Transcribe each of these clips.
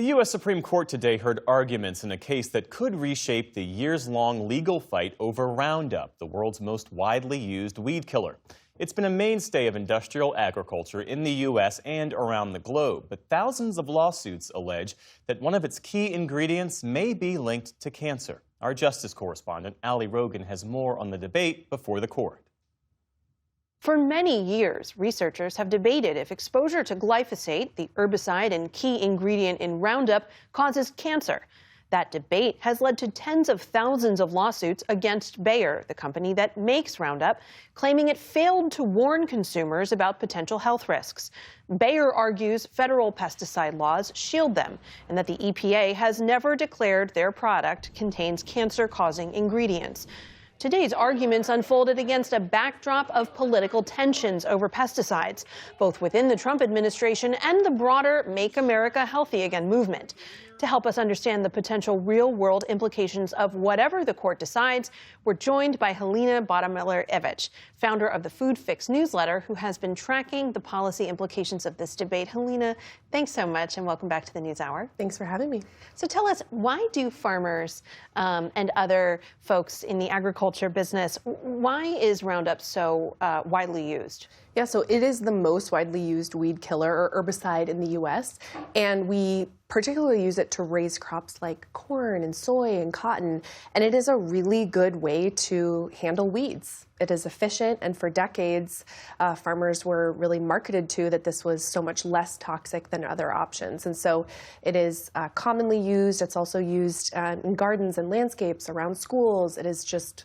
The U.S. Supreme Court today heard arguments in a case that could reshape the years-long legal fight over Roundup, the world's most widely used weed killer. It's been a mainstay of industrial agriculture in the U.S. and around the globe, but thousands of lawsuits allege that one of its key ingredients may be linked to cancer. Our justice correspondent, Ali Rogin, has more on the debate before the court. For many years, researchers have debated if exposure to glyphosate, the herbicide and key ingredient in Roundup, causes cancer. That debate has led to tens of thousands of lawsuits against Bayer, the company that makes Roundup, claiming it failed to warn consumers about potential health risks. Bayer argues federal pesticide laws shield them and that the EPA has never declared their product contains cancer-causing ingredients. Today's arguments unfolded against a backdrop of political tensions over pesticides, both within the Trump administration and the broader Make America Healthy Again movement. To help us understand the potential real-world implications of whatever the court decides, we're joined by Helena Bottemiller Evich, founder of the Food Fix newsletter, who has been tracking the policy implications of this debate. Helena, thanks so much, and welcome back to the News Hour. Thanks for having me. So tell us, why do farmers and other folks in the agriculture business, why is Roundup so widely used? Yeah, so it is the most widely used weed killer or herbicide in the U.S., and we particularly use it to raise crops like corn and soy and cotton, and it is a really good way to handle weeds. It is efficient, and for decades, farmers were really marketed to that this was so much less toxic than other options. And so it is commonly used. It's also used in gardens and landscapes, around schools. It is just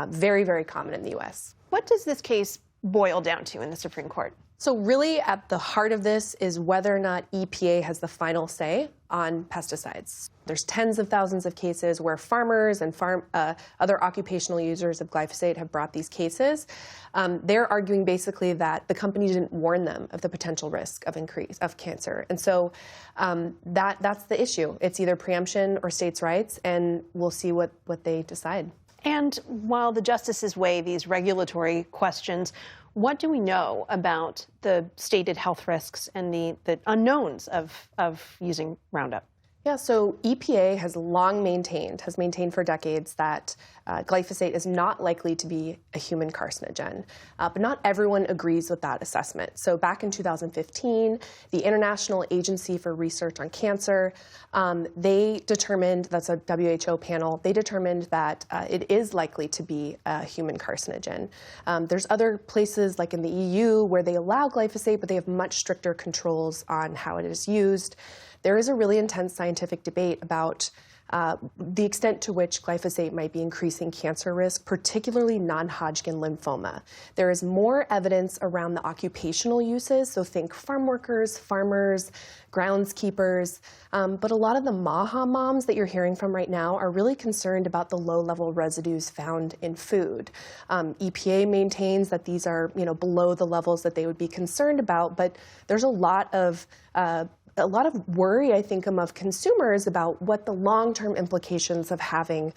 very, very common in the U.S. What does this case boil down to in the Supreme Court? So really at the heart of this is whether or not EPA has the final say on pesticides. There's tens of thousands of cases where farmers and other occupational users of glyphosate have brought these cases. They're arguing basically that the company didn't warn them of the potential risk of cancer. And so that's the issue. It's either preemption or states' rights, and we'll see what they decide. And while the justices weigh these regulatory questions, what do we know about the stated health risks and the unknowns of using Roundup? Yeah, so EPA has maintained for decades that glyphosate is not likely to be a human carcinogen. But not everyone agrees with that assessment. So back in 2015, the International Agency for Research on Cancer, they determined, that's a WHO panel, they determined that it is likely to be a human carcinogen. There's other places like in the EU where they allow glyphosate, but they have much stricter controls on how it is used. There is a really intense scientific debate about the extent to which glyphosate might be increasing cancer risk, particularly non-Hodgkin lymphoma. There is more evidence around the occupational uses, so think farm workers, farmers, groundskeepers, but a lot of the MAHA moms that you're hearing from right now are really concerned about the low-level residues found in food. EPA maintains that these are, below the levels that they would be concerned about, but there's a lot of worry, I think, among consumers about what the long-term implications of having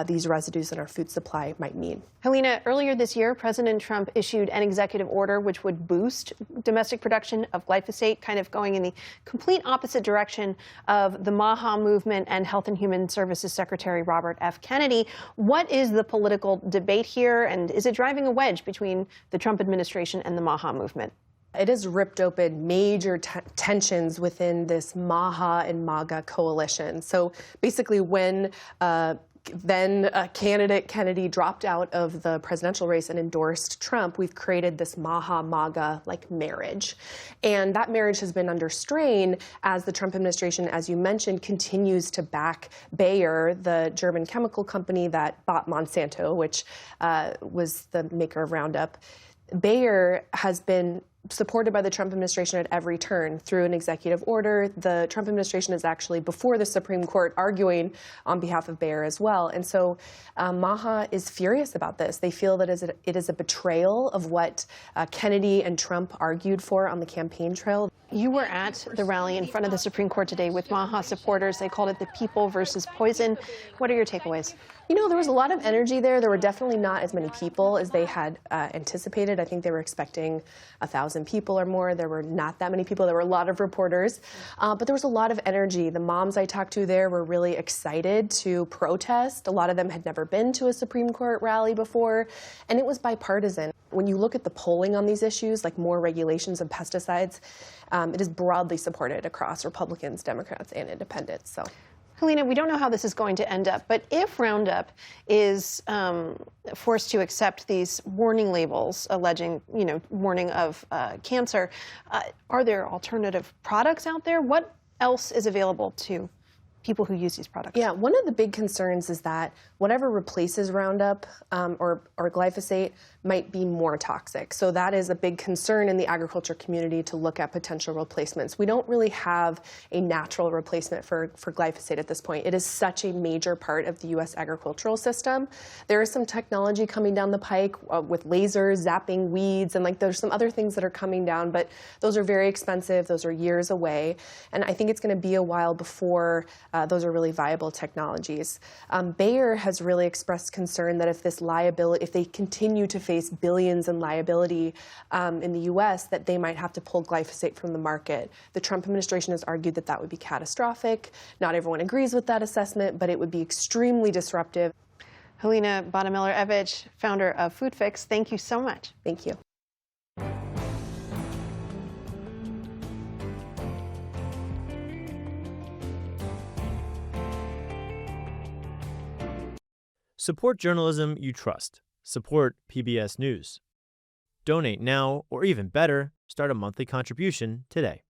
these residues in our food supply might mean. Helena, earlier this year, President Trump issued an executive order which would boost domestic production of glyphosate, kind of going in the complete opposite direction of the MAHA movement and Health and Human Services Secretary Robert F. Kennedy. What is the political debate here, and is it driving a wedge between the Trump administration and the MAHA movement? It has ripped open major tensions within this MAHA and MAGA coalition. So basically when candidate Kennedy dropped out of the presidential race and endorsed Trump, we've created this MAHA-MAGA marriage. And that marriage has been under strain as the Trump administration, as you mentioned, continues to back Bayer, the German chemical company that bought Monsanto, which was the maker of Roundup. Bayer has been supported by the Trump administration at every turn through an executive order. The Trump administration is actually before the Supreme Court arguing on behalf of Bayer as well. And so MAHA is furious about this. They feel that it is a betrayal of what Kennedy and Trump argued for on the campaign trail. You were at the rally in front of the Supreme Court today with MAHA supporters. They called it the people versus poison. What are your takeaways? You know, there was a lot of energy there. There were definitely not as many people as they had anticipated. I think they were expecting 1,000 1,000 people or more. There were not that many people. There were a lot of reporters, but there was a lot of energy. The moms I talked to there were really excited to protest. A lot of them had never been to a Supreme Court rally before, and it was bipartisan. When you look at the polling on these issues, like more regulations of pesticides, it is broadly supported across Republicans, Democrats, and independents. So. Helena, we don't know how this is going to end up, but if Roundup is forced to accept these warning labels alleging, warning of cancer, are there alternative products out there? What else is available to people who use these products? Yeah, one of the big concerns is that whatever replaces Roundup or glyphosate might be more toxic. So that is a big concern in the agriculture community to look at potential replacements. We don't really have a natural replacement for glyphosate at this point. It is such a major part of the U.S. agricultural system. There is some technology coming down the pike with lasers, zapping weeds, and there's some other things that are coming down, but those are very expensive. Those are years away. And I think it's going to be a while before those are really viable technologies. Bayer has really expressed concern that if they continue to face billions in liability in the U.S., that they might have to pull glyphosate from the market. The Trump administration has argued that that would be catastrophic. Not everyone agrees with that assessment, but it would be extremely disruptive. Helena Bottemiller Evich, founder of Food Fix, thank you so much. Thank you. Support journalism you trust. Support PBS News. Donate now, or even better, start a monthly contribution today.